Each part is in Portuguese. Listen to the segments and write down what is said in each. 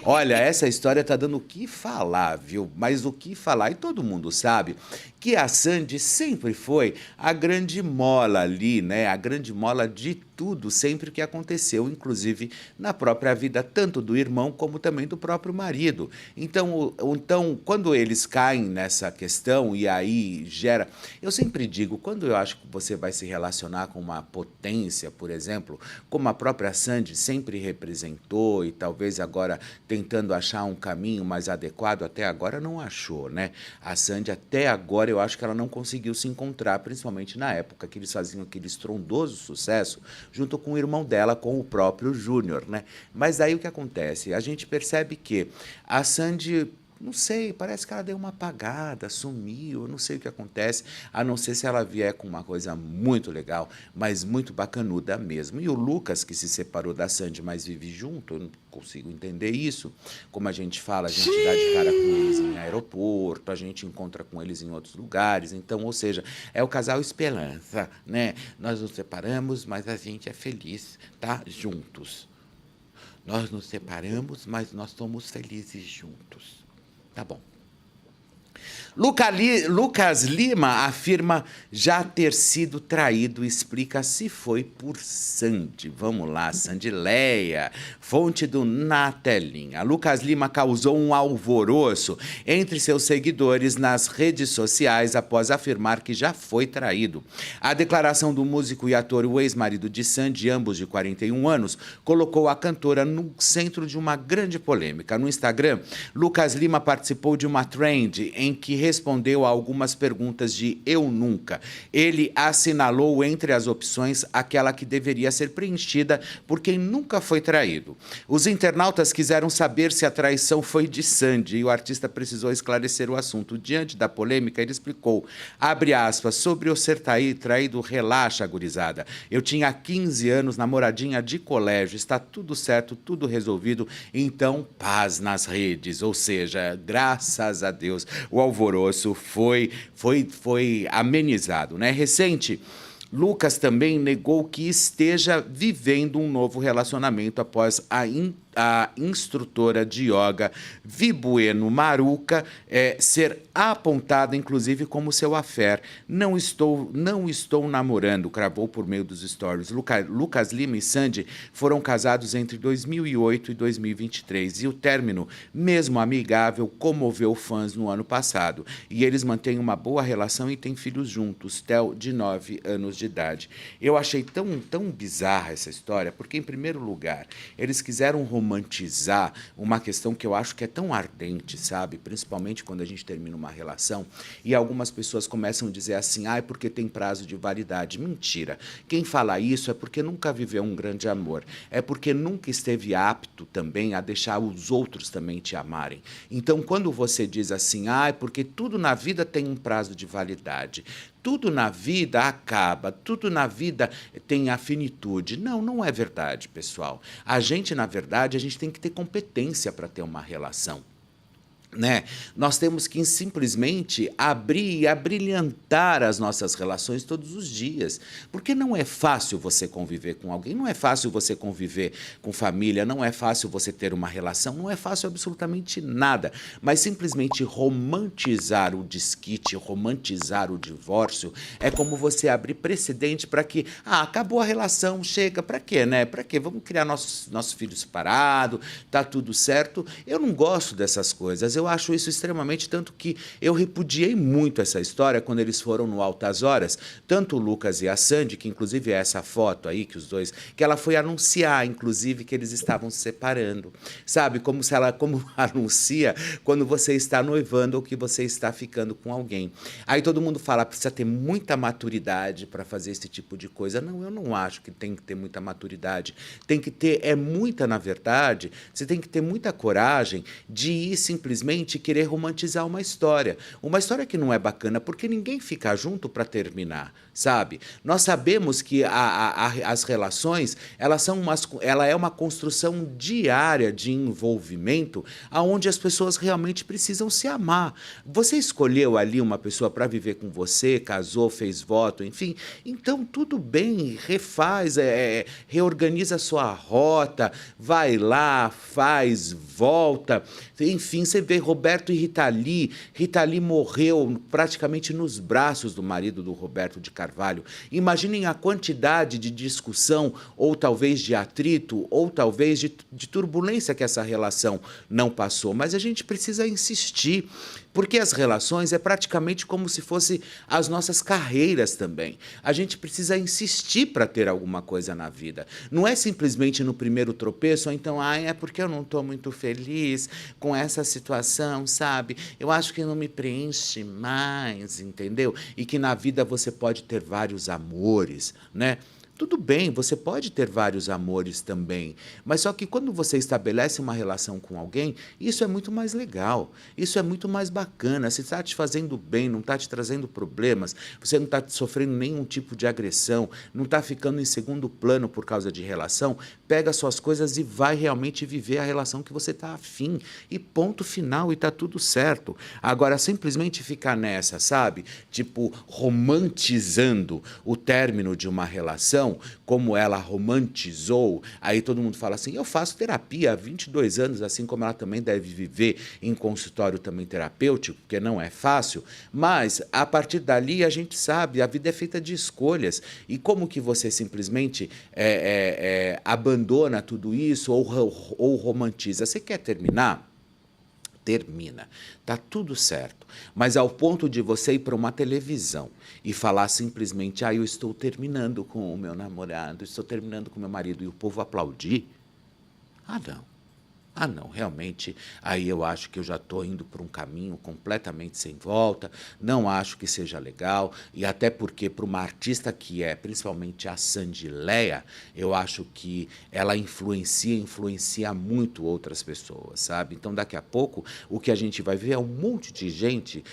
Olha, essa história tá dando o que falar, viu? Mas o que falar, e todo mundo sabe que a Sandy sempre foi a grande mola ali, né? A grande mola de tudo, sempre que aconteceu, inclusive na própria vida, tanto do irmão como também do próprio marido. Então, quando eles caem nessa questão e aí gera. Eu sempre digo, quando eu acho que você vai se relacionar com uma potência, por exemplo, como a própria Sandy sempre representou e talvez agora tentando achar um caminho mais adequado, até agora não achou, né? A Sandy até agora eu acho que ela não conseguiu se encontrar, principalmente na época que eles faziam aquele estrondoso sucesso junto com o irmão dela, com o próprio Júnior, né? Mas aí o que acontece? A gente percebe que a Sandy, não sei, parece que ela deu uma apagada, sumiu, eu não sei o que acontece, a não ser se ela vier com uma coisa muito legal, mas muito bacanuda mesmo. E o Lucas, que se separou da Sandy, mas vive junto, eu não consigo entender isso. Como a gente fala, a gente dá de cara com eles em aeroporto, a gente encontra com eles em outros lugares, então, ou seja, é o casal Esperança, né? Nós nos separamos, mas a gente é feliz, tá? Juntos. Nós nos separamos, mas nós somos felizes juntos. Tá bom. Lucas Lima afirma já ter sido traído e explica se foi por Sandy. Vamos lá, Sandileia, fonte do Na Telinha. Lucas Lima causou um alvoroço entre seus seguidores nas redes sociais após afirmar que já foi traído. A declaração do músico e ator, o ex-marido de Sandy, ambos de 41 anos, colocou a cantora no centro de uma grande polêmica. No Instagram, Lucas Lima participou de uma trend em que respondeu a algumas perguntas de Eu Nunca. Ele assinalou entre as opções aquela que deveria ser preenchida por quem nunca foi traído. Os internautas quiseram saber se a traição foi de Sandy e o artista precisou esclarecer o assunto. Diante da polêmica, ele explicou, abre aspas, sobre eu ser traído, relaxa, gurizada. Eu tinha 15 anos, namoradinha de colégio, está tudo certo, tudo resolvido, então paz nas redes. Ou seja, graças a Deus, o alvoroço foi amenizado, né? Recente, Lucas também negou que esteja vivendo um novo relacionamento após a instrutora de yoga Vibueno Maruca ser apontada, inclusive, como seu affair. Não estou namorando, cravou por meio dos stories. Lucas Lima e Sandy foram casados entre 2008 e 2023 e o término, mesmo amigável, comoveu fãs no ano passado. E eles mantêm uma boa relação e têm filhos juntos, Theo, de 9 anos de idade. Eu achei tão bizarra essa história, porque, em primeiro lugar, eles quiseram romantizar uma questão que eu acho que é tão ardente, sabe? Principalmente quando a gente termina uma relação e algumas pessoas começam a dizer assim, ah, é porque tem prazo de validade. Mentira. Quem fala isso é porque nunca viveu um grande amor. É porque nunca esteve apto também a deixar os outros também te amarem. Então, quando você diz assim, ah, é porque tudo na vida tem um prazo de validade, tudo na vida acaba, tudo na vida tem a finitude. Não, não é verdade, pessoal. A gente, na verdade, a gente tem que ter competência para ter uma relação. Né? Nós temos que simplesmente abrir e abrilhantar as nossas relações todos os dias, porque não é fácil você conviver com alguém, não é fácil você conviver com família, não é fácil você ter uma relação, não é fácil absolutamente nada, mas simplesmente romantizar o desquite, romantizar o divórcio, é como você abrir precedente para que, acabou a relação, chega, para quê, né? Para quê? Vamos criar nosso filho separado, tá tudo certo. Eu não gosto dessas coisas, eu acho isso extremamente, tanto que eu repudiei muito essa história quando eles foram no Altas Horas, tanto o Lucas e a Sandy, que inclusive é essa foto aí, que os dois, que ela foi anunciar, inclusive, que eles estavam se separando, sabe? Como anuncia quando você está noivando ou que você está ficando com alguém. Aí todo mundo fala, precisa ter muita maturidade para fazer esse tipo de coisa. Não, eu não acho que tem que ter muita maturidade. Tem que ter, na verdade, você tem que ter muita coragem de ir simplesmente simplesmente querer romantizar uma história que não é bacana, porque ninguém fica junto para terminar, sabe? Nós sabemos que as relações, ela é uma construção diária de envolvimento, aonde as pessoas realmente precisam se amar. Você escolheu ali uma pessoa para viver com você, casou, fez voto, enfim, então tudo bem, refaz, reorganiza a sua rota, vai lá, faz, volta, enfim, você vê Roberto e Rita Lee morreu praticamente nos braços do marido do Roberto de Carvalho. Imaginem a quantidade de discussão, ou talvez de atrito, ou talvez de turbulência que essa relação não passou. Mas a gente precisa insistir, porque as relações é praticamente como se fossem as nossas carreiras também. A gente precisa insistir para ter alguma coisa na vida. Não é simplesmente no primeiro tropeço, ou então, é porque eu não estou muito feliz com essa situação, sabe? Eu acho que não me preenche mais, entendeu? E que na vida você pode ter vários amores, né? Tudo bem, você pode ter vários amores também, mas só que quando você estabelece uma relação com alguém, isso é muito mais legal, isso é muito mais bacana, se está te fazendo bem, não está te trazendo problemas, você não está sofrendo nenhum tipo de agressão, não está ficando em segundo plano por causa de relação, pega suas coisas e vai realmente viver a relação que você está afim, e ponto final, e está tudo certo. Agora, simplesmente ficar nessa, sabe? Tipo, romantizando o término de uma relação, como ela romantizou, aí todo mundo fala assim, eu faço terapia há 22 anos, assim como ela também deve viver em consultório também terapêutico, porque não é fácil, mas a partir dali a gente sabe, a vida é feita de escolhas, e como que você simplesmente abandona tudo isso ou romantiza? Você quer terminar? Termina, tá tudo certo, mas ao ponto de você ir para uma televisão e falar simplesmente, eu estou terminando com o meu namorado, estou terminando com o meu marido, e o povo aplaudir, não, realmente, aí eu acho que eu já estou indo por um caminho completamente sem volta, não acho que seja legal, e até porque para uma artista que é, principalmente a Sandileia, eu acho que ela influencia muito outras pessoas, sabe? Então, daqui a pouco, o que a gente vai ver é um monte de gente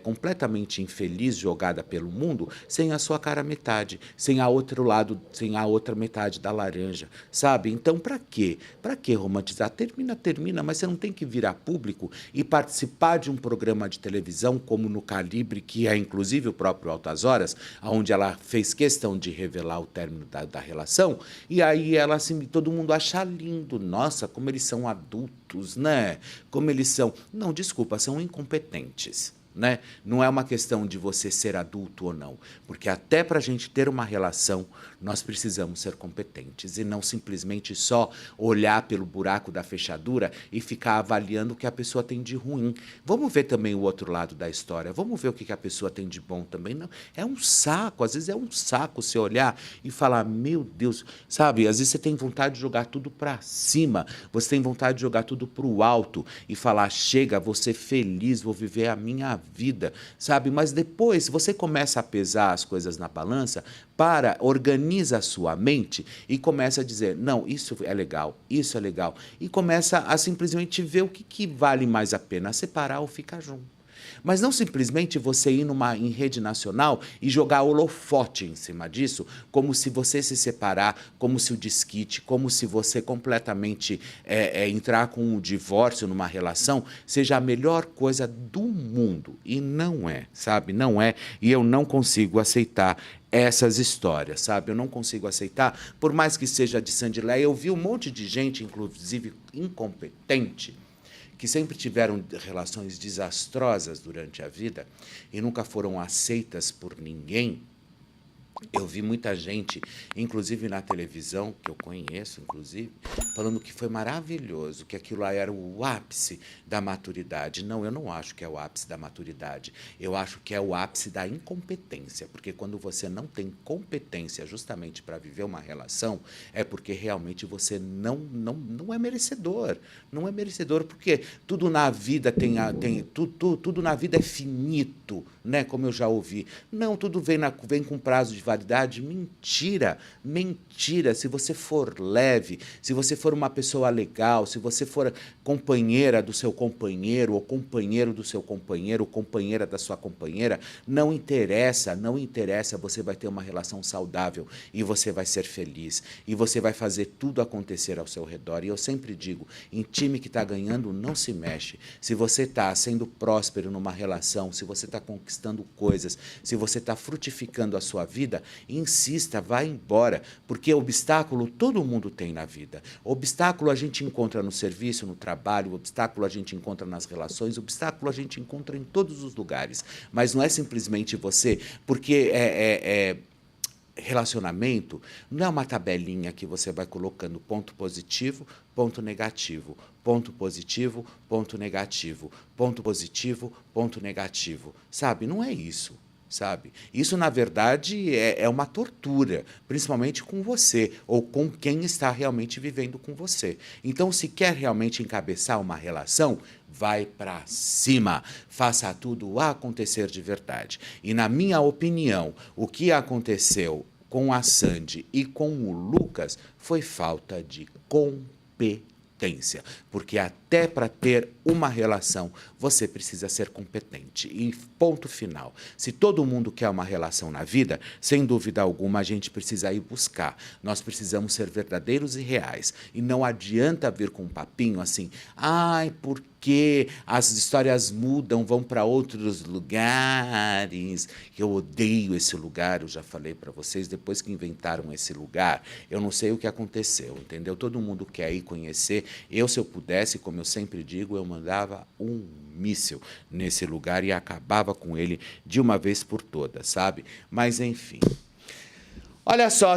completamente infeliz, jogada pelo mundo, sem a sua cara metade, sem a outro lado, sem a outra metade da laranja, sabe? Então, para quê? Para que romantizar? Termina, mas você não tem que virar público e participar de um programa de televisão como no Calibre, que é inclusive o próprio Altas Horas, onde ela fez questão de revelar o término da relação, e aí ela assim, todo mundo acha lindo, nossa, como eles são adultos, né? Como eles são... Não, desculpa, são incompetentes. Né? Não é uma questão de você ser adulto ou não, porque até para a gente ter uma relação, nós precisamos ser competentes e não simplesmente só olhar pelo buraco da fechadura e ficar avaliando o que a pessoa tem de ruim. Vamos ver também o outro lado da história, vamos ver o que a pessoa tem de bom também. Não, é um saco, às vezes é um saco você olhar e falar, meu Deus, sabe, às vezes você tem vontade de jogar tudo para cima, você tem vontade de jogar tudo para o alto e falar, chega, vou ser feliz, vou viver a minha vida, sabe? Mas depois você começa a pesar as coisas na balança, organiza a sua mente e começa a dizer, não, isso é legal, e começa a simplesmente ver o que vale mais a pena, separar ou ficar junto. Mas não simplesmente você ir em rede nacional e jogar holofote em cima disso, como se você se separar, como se o desquite, como se você completamente entrar com o divórcio numa relação, seja a melhor coisa do mundo. E não é, sabe? Não é. E eu não consigo aceitar essas histórias, sabe? Eu não consigo aceitar, por mais que seja de Sandileia, eu vi um monte de gente, inclusive incompetente, que sempre tiveram relações desastrosas durante a vida e nunca foram aceitas por ninguém. Eu vi muita gente, inclusive na televisão, que eu conheço, inclusive, falando que foi maravilhoso, que aquilo lá era o ápice da maturidade. Não, eu não acho que é o ápice da maturidade. Eu acho que é o ápice da incompetência, porque quando você não tem competência justamente para viver uma relação, é porque realmente você não é merecedor. Não é merecedor, porque tudo na vida tudo na vida é finito, né? Como eu já ouvi. Não, tudo vem com prazo de validade? Mentira, mentira. Se você for leve, se você for uma pessoa legal, se você for companheira do seu companheiro, ou companheiro do seu companheiro, ou companheira da sua companheira, não interessa, não interessa, você vai ter uma relação saudável e você vai ser feliz. E você vai fazer tudo acontecer ao seu redor. E eu sempre digo, em time que está ganhando, não se mexe. Se você está sendo próspero numa relação, se você está conquistando coisas, se você está frutificando a sua vida, insista, vá embora, porque obstáculo todo mundo tem na vida. Obstáculo a gente encontra no serviço, no trabalho, obstáculo a gente encontra nas relações, obstáculo a gente encontra em todos os lugares. Mas não é simplesmente você, porque relacionamento não é uma tabelinha que você vai colocando ponto positivo, ponto negativo, ponto positivo, ponto negativo, ponto positivo, ponto negativo. Sabe? Não é isso. Sabe? Isso, na verdade, é uma tortura, principalmente com você, ou com quem está realmente vivendo com você. Então, se quer realmente encabeçar uma relação, vai para cima, faça tudo acontecer de verdade. E, na minha opinião, o que aconteceu com a Sandy e com o Lucas foi falta de competência, porque até para ter uma relação você precisa ser competente. E ponto final. Se todo mundo quer uma relação na vida, sem dúvida alguma a gente precisa ir buscar. Nós precisamos ser verdadeiros e reais. E não adianta vir com um papinho assim, ai, porque as histórias mudam, vão para outros lugares. Eu odeio esse lugar, eu já falei para vocês, depois que inventaram esse lugar, eu não sei o que aconteceu, entendeu? Todo mundo quer ir conhecer. Eu, se eu pudesse, como eu sempre digo, eu mandava um míssil nesse lugar e acabava com ele de uma vez por todas, sabe? Mas, enfim. Olha só,